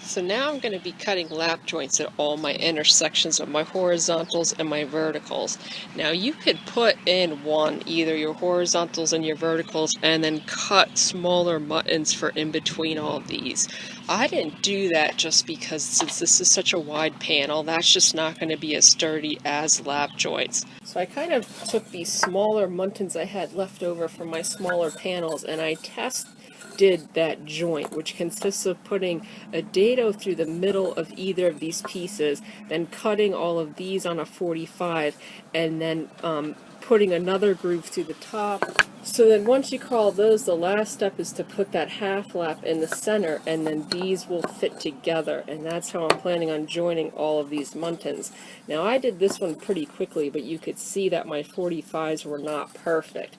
So now I'm going to be cutting lap joints at all my intersections of my horizontals and my verticals. Now you could put in either your horizontals and your verticals, and then cut smaller muttons for in between all of these. I didn't do that just because since this is such a wide panel, that's just not going to be as sturdy as lap joints. So I kind of took these smaller muntins I had left over from my smaller panels, and I did that joint, which consists of putting a dado through the middle of either of these pieces, then cutting all of these on a 45, and then putting another groove through the top. So then once you call those, the last step is to put that half lap in the center, and then these will fit together, and that's how I'm planning on joining all of these muntins. Now I did this one pretty quickly, but you could see that my 45s were not perfect.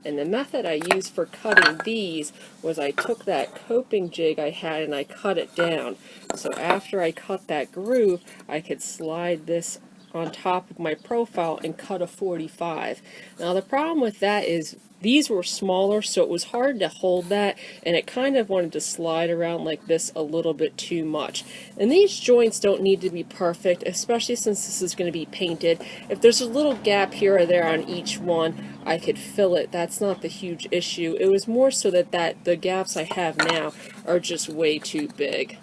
And the method I used for cutting these was I took that coping jig I had and I cut it down. So after I cut that groove, I could slide this on top of my profile and cut a 45. Now the problem with that is these were smaller, so it was hard to hold that, and it kind of wanted to slide around like this a little bit too much. And these joints don't need to be perfect, especially since this is going to be painted. If there's a little gap here or there on each one, I could fill it. That's not the huge issue. It was more so that the gaps I have now are just way too big.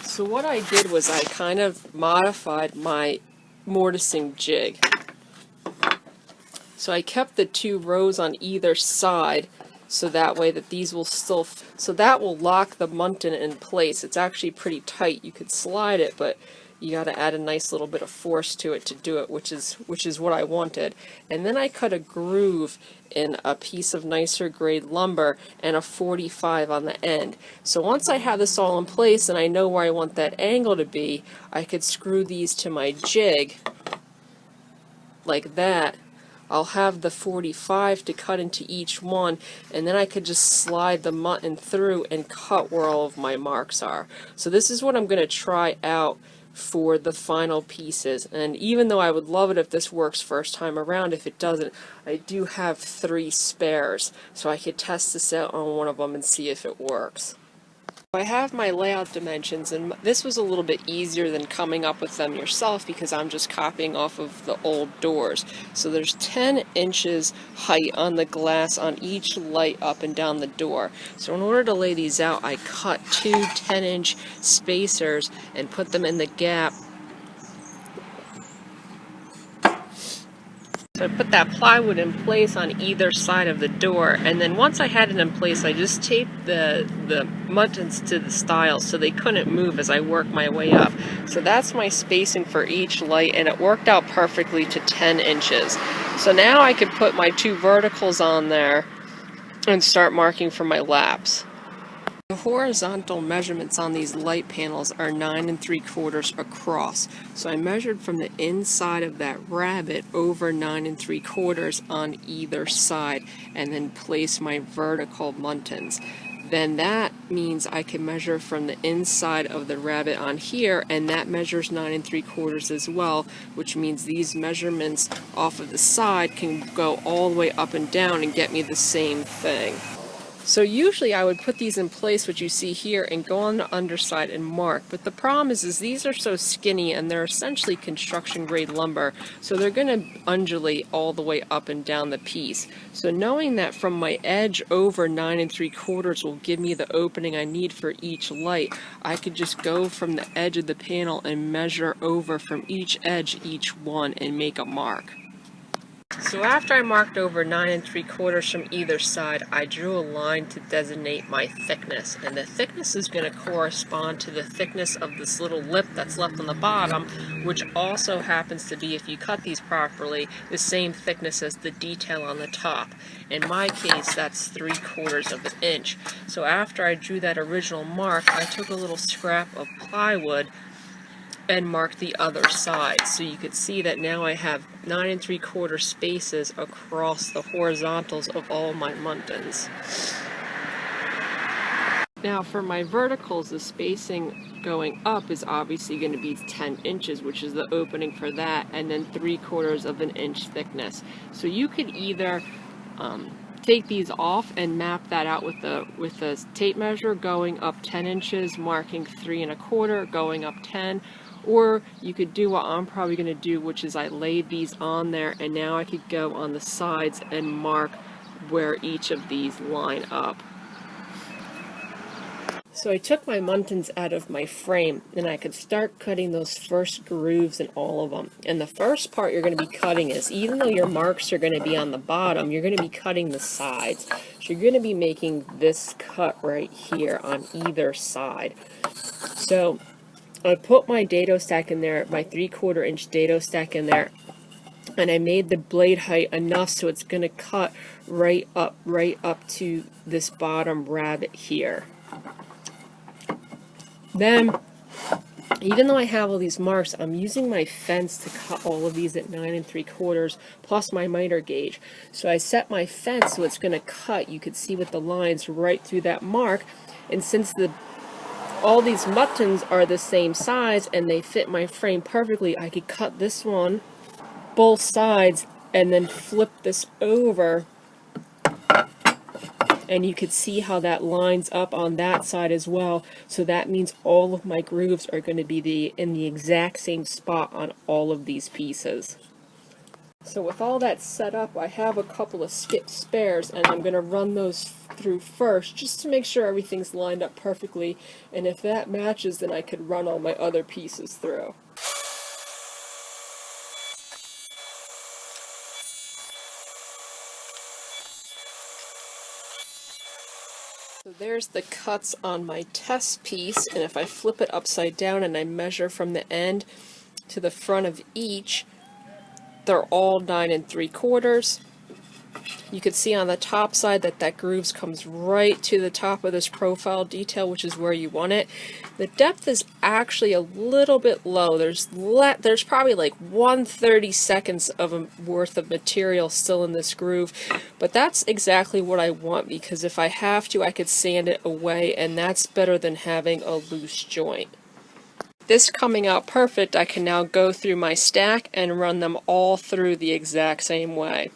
So what I did was I kind of modified my mortising jig. So I kept the 2 rows on either side, so that way that these will still, so that will lock the muntin in place. It's actually pretty tight. You could slide it, but you got to add a nice little bit of force to it to do it, which is what I wanted. And then I cut a groove in a piece of nicer grade lumber and a 45 on the end. So once I have this all in place and I know where I want that angle to be, I could screw these to my jig like that. I'll have the 45 to cut into each one, and then I could just slide the mutton through and cut where all of my marks are. So this is what I'm going to try out for the final pieces, and even though I would love it if this works first time around, if it doesn't, I do have 3 spares, so I could test this out on one of them and see if it works. I have my layout dimensions, and this was a little bit easier than coming up with them yourself because I'm just copying off of the old doors. So there's 10 inches height on the glass on each light up and down the door. So in order to lay these out, I cut 2 10-inch spacers and put them in the gap. So I put that plywood in place on either side of the door, and then once I had it in place, I just taped the muntins to the stiles so they couldn't move as I worked my way up. So that's my spacing for each light, and it worked out perfectly to 10 inches. So now I could put my 2 verticals on there and start marking for my laps. The horizontal measurements on these light panels are 9 3/4 across, so I measured from the inside of that rabbet over 9 3/4 on either side, and then place my vertical muntins. Then that means I can measure from the inside of the rabbet on here, and that measures 9 3/4 as well, which means these measurements off of the side can go all the way up and down and get me the same thing. So usually I would put these in place, what you see here, and go on the underside and mark. But the problem is these are so skinny and they're essentially construction grade lumber, so they're going to undulate all the way up and down the piece. So knowing that from my edge over 9 3/4 will give me the opening I need for each light, I could just go from the edge of the panel and measure over from each edge each one and make a mark. So after I marked over 9 3/4 from either side, I drew a line to designate my thickness, and the thickness is going to correspond to the thickness of this little lip that's left on the bottom, which also happens to be, if you cut these properly, the same thickness as the detail on the top. In my case, that's 3/4 of an inch. So after I drew that original mark, I took a little scrap of plywood and mark the other side. So you could see that now I have 9 3/4 spaces across the horizontals of all my muntins. Now for my verticals, the spacing going up is obviously going to be 10 inches, which is the opening for that, and then 3/4 of an inch thickness. So you could either take these off and map that out with the tape measure, going up 10 inches, marking 3 1/4, going up 10. Or you could do what I'm probably going to do, which is I laid these on there, and now I could go on the sides and mark where each of these line up. So I took my muntins out of my frame, and I could start cutting those first grooves in all of them. And the first part you're going to be cutting is, even though your marks are going to be on the bottom, you're going to be cutting the sides. So you're going to be making this cut right here on either side. So I put my dado stack in there, my 3/4 inch dado stack in there, and I made the blade height enough so it's going to cut right up to this bottom rabbet here. Then, even though I have all these marks, I'm using my fence to cut all of these at 9 3/4 plus my miter gauge. So I set my fence so it's going to cut, you could see with the lines right through that mark, and since all these muntins are the same size and they fit my frame perfectly, I could cut this one both sides and then flip this over, and you could see how that lines up on that side as well. So that means all of my grooves are going to be in the exact same spot on all of these pieces. So with all that set up, I have a couple of skip spares, and I'm going to run those through first just to make sure everything's lined up perfectly, and if that matches, then I could run all my other pieces through. So there's the cuts on my test piece, and if I flip it upside down and I measure from the end to the front of each, they're all 9 3/4. You can see on the top side that grooves comes right to the top of this profile detail, which is where you want it. The depth is actually a little bit low. There's probably like 1/32 worth of material still in this groove, but that's exactly what I want, because if I have to, I could sand it away, and that's better than having a loose joint. This coming out perfect, I can now go through my stack and run them all through the exact same way.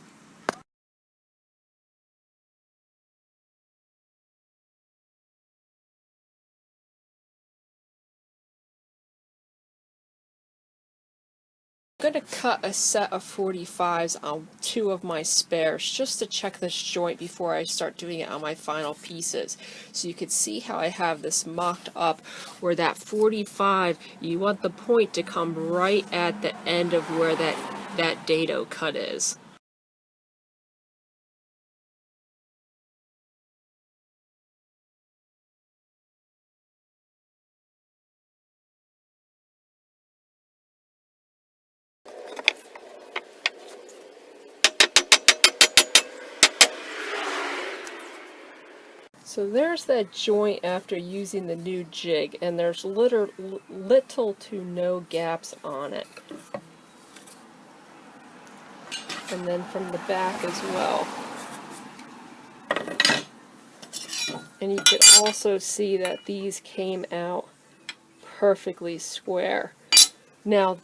I'm going to cut a set of 45s on 2 of my spares just to check this joint before I start doing it on my final pieces. So you can see how I have this mocked up where that 45, you want the point to come right at the end of where that dado cut is. So there's that joint after using the new jig, and there's little to no gaps on it. And then from the back as well. And you could also see that these came out perfectly square. Now,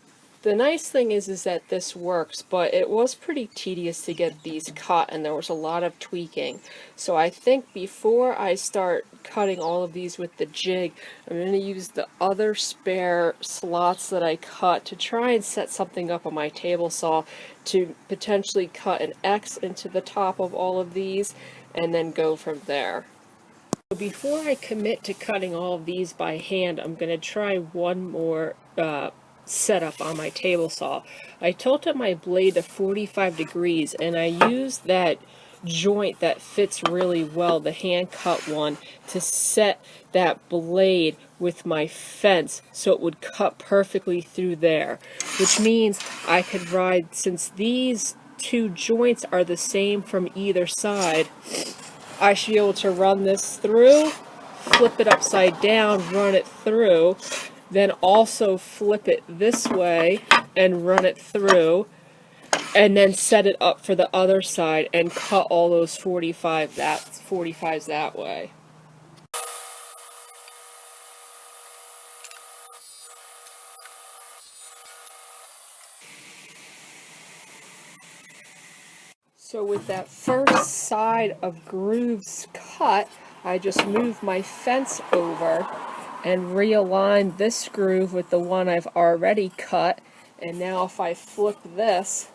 the nice thing is that this works, but it was pretty tedious to get these cut, and there was a lot of tweaking. So I think before I start cutting all of these with the jig, I'm going to use the other spare slots that I cut to try and set something up on my table saw to potentially cut an X into the top of all of these and then go from there. So before I commit to cutting all of these by hand, I'm going to try one more setup on my table saw. I tilted my blade to 45 degrees, and I used that joint that fits really well, the hand cut one, to set that blade with my fence so it would cut perfectly through there, which means I could ride, since these two joints are the same from either side, I should be able to run this through, flip it upside down, run it through, then also flip it this way and run it through, and then set it up for the other side and cut all those 45s that way. So with that first side of grooves cut, I just moved my fence over and realigned this groove with the one I've already cut. And now if I flip this,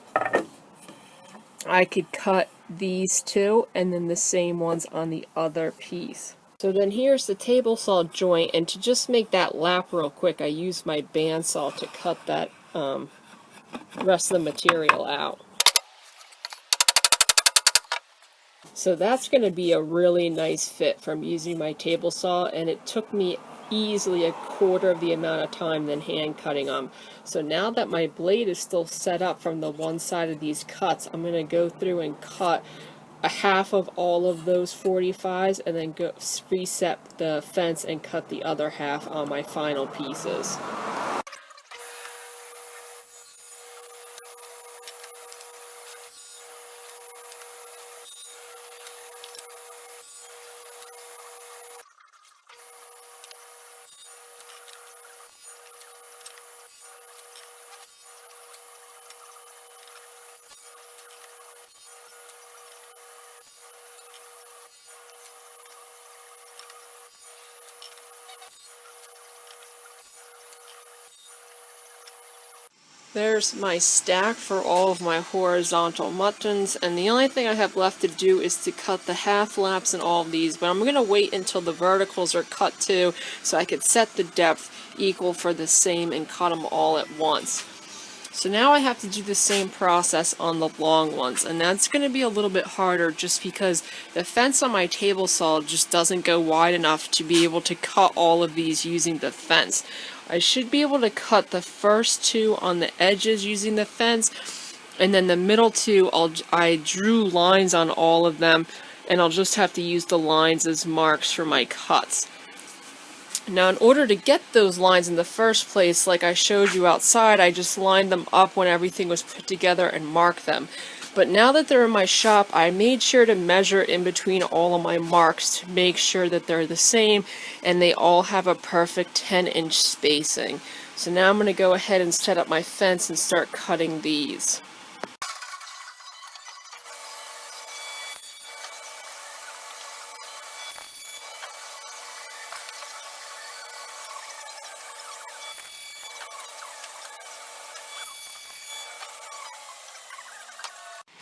I could cut these two and then the same ones on the other piece. So then here's the table saw joint, and to just make that lap real quick, I used my bandsaw to cut that rest of the material out. So that's going to be a really nice fit from using my table saw, and it took me easily a quarter of the amount of time than hand cutting them. So now that my blade is still set up from the one side of these cuts, I'm going to go through and cut a half of all of those 45s and then go reset the fence and cut the other half on my final pieces. There's my stack for all of my horizontal muttons, and the only thing I have left to do is to cut the half laps in all of these, but I'm going to wait until the verticals are cut too, so I could set the depth equal for the same and cut them all at once. So now I have to do the same process on the long ones, and that's going to be a little bit harder just because the fence on my table saw just doesn't go wide enough to be able to cut all of these using the fence. I should be able to cut the first two on the edges using the fence, and then the middle two I drew lines on all of them, and I'll just have to use the lines as marks for my cuts. Now, in order to get those lines in the first place, like I showed you outside, I just lined them up when everything was put together and marked them. But now that they're in my shop, I made sure to measure in between all of my marks to make sure that they're the same and they all have a perfect 10-inch spacing. So now I'm going to go ahead and set up my fence and start cutting these.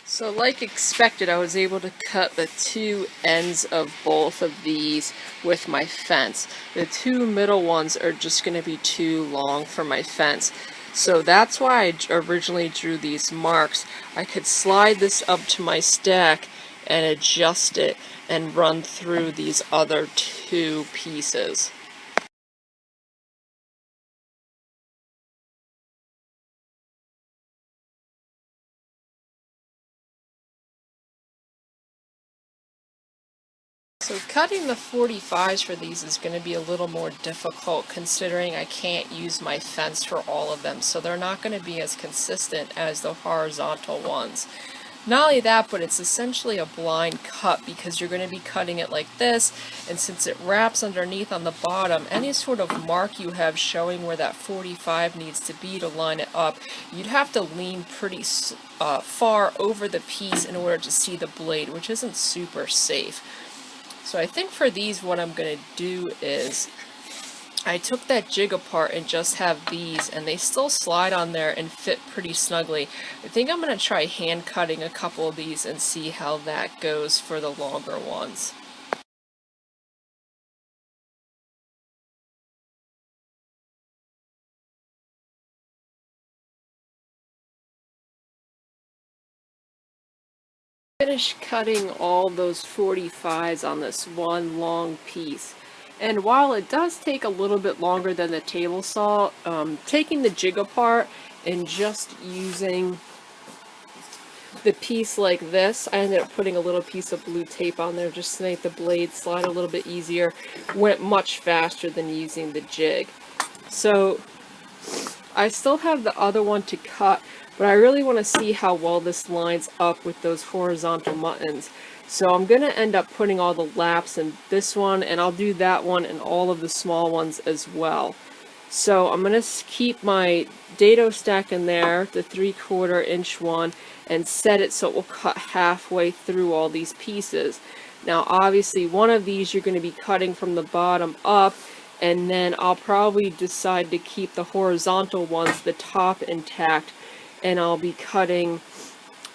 So like expected, I was able to cut the two ends of both of these with my fence. The two middle ones are just going to be too long for my fence. So that's why I originally drew these marks. I could slide this up to my stack and adjust it and run through these other two pieces. So cutting the 45s for these is going to be a little more difficult considering I can't use my fence for all of them, so they're not going to be as consistent as the horizontal ones. Not only that, but it's essentially a blind cut because you're going to be cutting it like this, and since it wraps underneath on the bottom, any sort of mark you have showing where that 45 needs to be to line it up, you'd have to lean pretty far over the piece in order to see the blade, which isn't super safe. So I think for these what I'm going to do is I took that jig apart and just have these, and they still slide on there and fit pretty snugly. I think I'm going to try hand cutting a couple of these and see how that goes for the longer ones. Finish cutting all those 45s on this one long piece. And while it does take a little bit longer than the table saw, taking the jig apart and just using the piece like this, I ended up putting a little piece of blue tape on there just to make the blade slide a little bit easier, went much faster than using the jig. So I still have the other one to cut, but I really want to see how well this lines up with those horizontal muttons. So I'm going to end up putting all the laps in this one, and I'll do that one and all of the small ones as well. So I'm going to keep my dado stack in there, the 3/4 inch one, and set it so it will cut halfway through all these pieces. Now obviously one of these you're going to be cutting from the bottom up, and then I'll probably decide to keep the horizontal ones, the top, intact, and I'll be cutting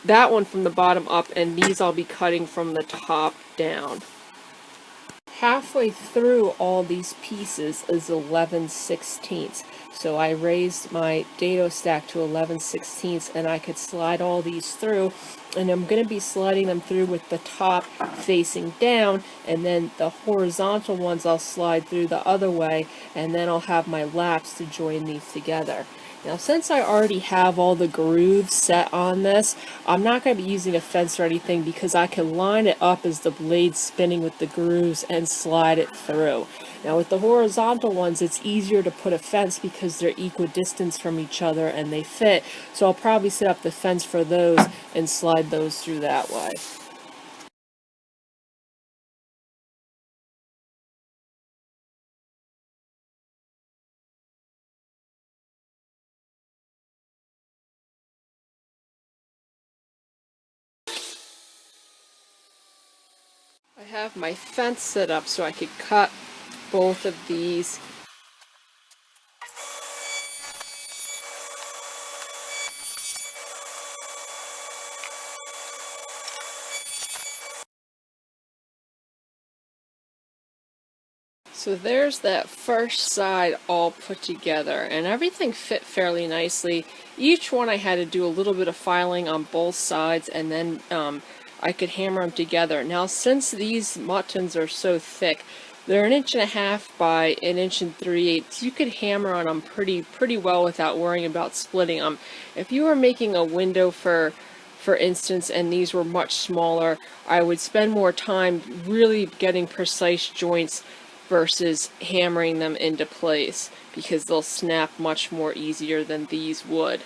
that one from the bottom up, and these I'll be cutting from the top down. Halfway through all these pieces is 11/16, so I raised my dado stack to 11/16, and I could slide all these through, and I'm going to be sliding them through with the top facing down, and then the horizontal ones I'll slide through the other way, and then I'll have my laps to join these together. Now, since I already have all the grooves set on this, I'm not going to be using a fence or anything, because I can line it up as the blade's spinning with the grooves and slide it through. Now, with the horizontal ones, it's easier to put a fence because they're equidistant from each other and they fit, so I'll probably set up the fence for those and slide those through that way. I have my fence set up so I could cut both of these. So there's that first side all put together, and everything fit fairly nicely. Each one I had to do a little bit of filing on both sides, and then I could hammer them together. Now, since these muntins are so thick, they're 1.5 inches by 1 3/8 inches. You could hammer on them pretty well without worrying about splitting them. If you were making a window for instance, and these were much smaller, I would spend more time really getting precise joints versus hammering them into place, because they'll snap much more easier than these would.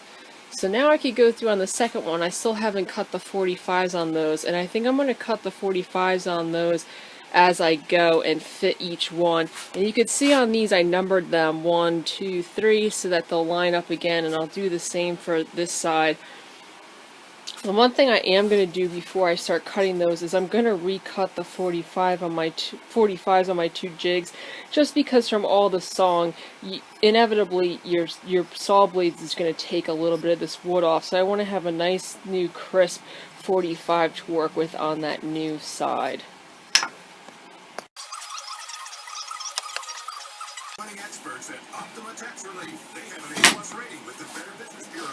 So now I could go through on the second one. I still haven't cut the 45s on those, and I think I'm going to cut the 45s on those as I go and fit each one. And you can see on these I numbered them 1, 2, 3 so that they'll line up again, and I'll do the same for this side. The one thing I am going to do before I start cutting those is I'm going to recut the 45s on my two jigs, just because from all the sawing, inevitably your saw blades is going to take a little bit of this wood off, so I want to have a nice new crisp 45 to work with on that new side. Experts at Optima Tax Relief. They have an A+ rating with the Better Business Bureau.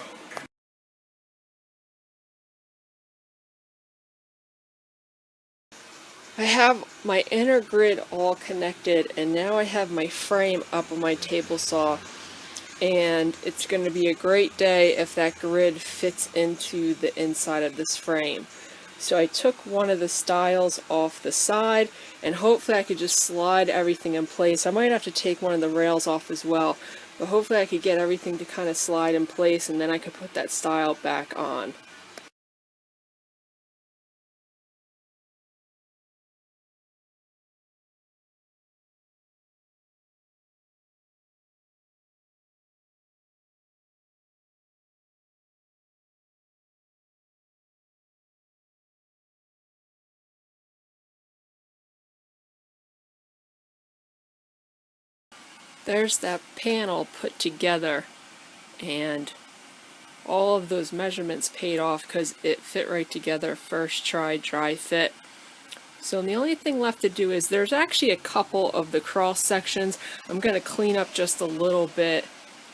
I have my inner grid all connected, and now I have my frame up on my table saw, and it's going to be a great day if that grid fits into the inside of this frame. So I took one of the stiles off the side, and hopefully I could just slide everything in place. I might have to take one of the rails off as well, but hopefully I could get everything to kind of slide in place, and then I could put that stile back on. There's that panel put together, and all of those measurements paid off because it fit right together first try, dry fit. So the only thing left to do is there's actually a couple of the cross sections. I'm going to clean up just a little bit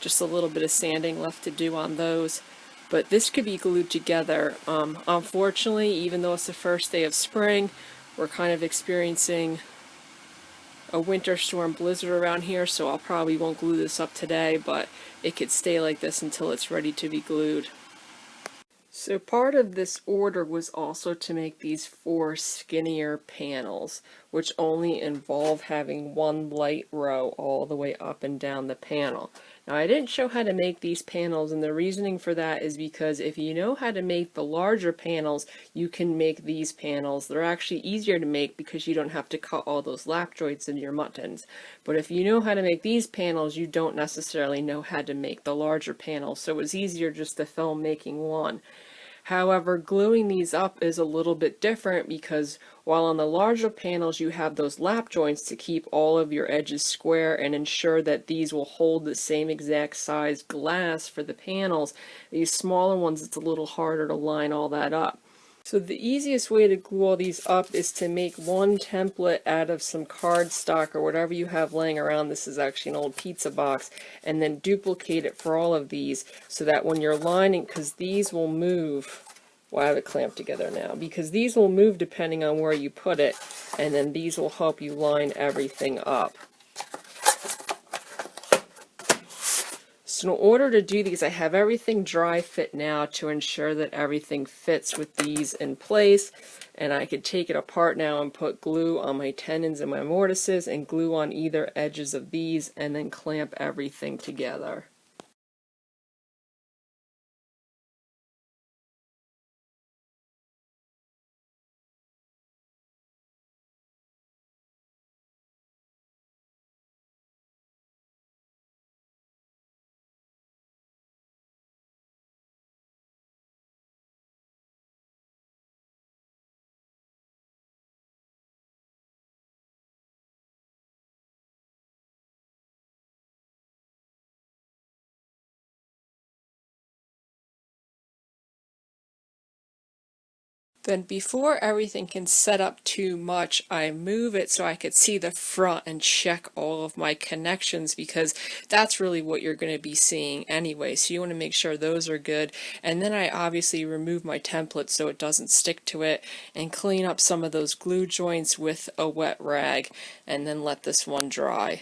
of sanding left to do on those. But this could be glued together. Unfortunately, even though it's the first day of spring, we're kind of experiencing a winter storm blizzard around here, so I'll probably won't glue this up today, but it could stay like this until it's ready to be glued. So part of this order was also to make these 4 skinnier panels, which only involve having one light row all the way up and down the panel. Now I didn't show how to make these panels, and the reasoning for that is because if you know how to make the larger panels, you can make these panels. They're actually easier to make because you don't have to cut all those lap joints into your muntins. But if you know how to make these panels, you don't necessarily know how to make the larger panels, so it's easier just to film making one. However, gluing these up is a little bit different because while on the larger panels you have those lap joints to keep all of your edges square and ensure that these will hold the same exact size glass for the panels, these smaller ones it's a little harder to line all that up. So the easiest way to glue all these up is to make one template out of some cardstock or whatever you have laying around. This is actually an old pizza box, and then duplicate it for all of these so that when you're lining, because these will move, well, I have it clamped together now, because these will move depending on where you put it, and then these will help you line everything up. So in order to do these, I have everything dry fit now to ensure that everything fits with these in place. And I could take it apart now and put glue on my tenons and my mortises and glue on either edges of these and then clamp everything together. Then before everything can set up too much, I move it so I could see the front and check all of my connections, because that's really what you're going to be seeing anyway. So you want to make sure those are good. And then I obviously remove my template so it doesn't stick to it and clean up some of those glue joints with a wet rag and then let this one dry.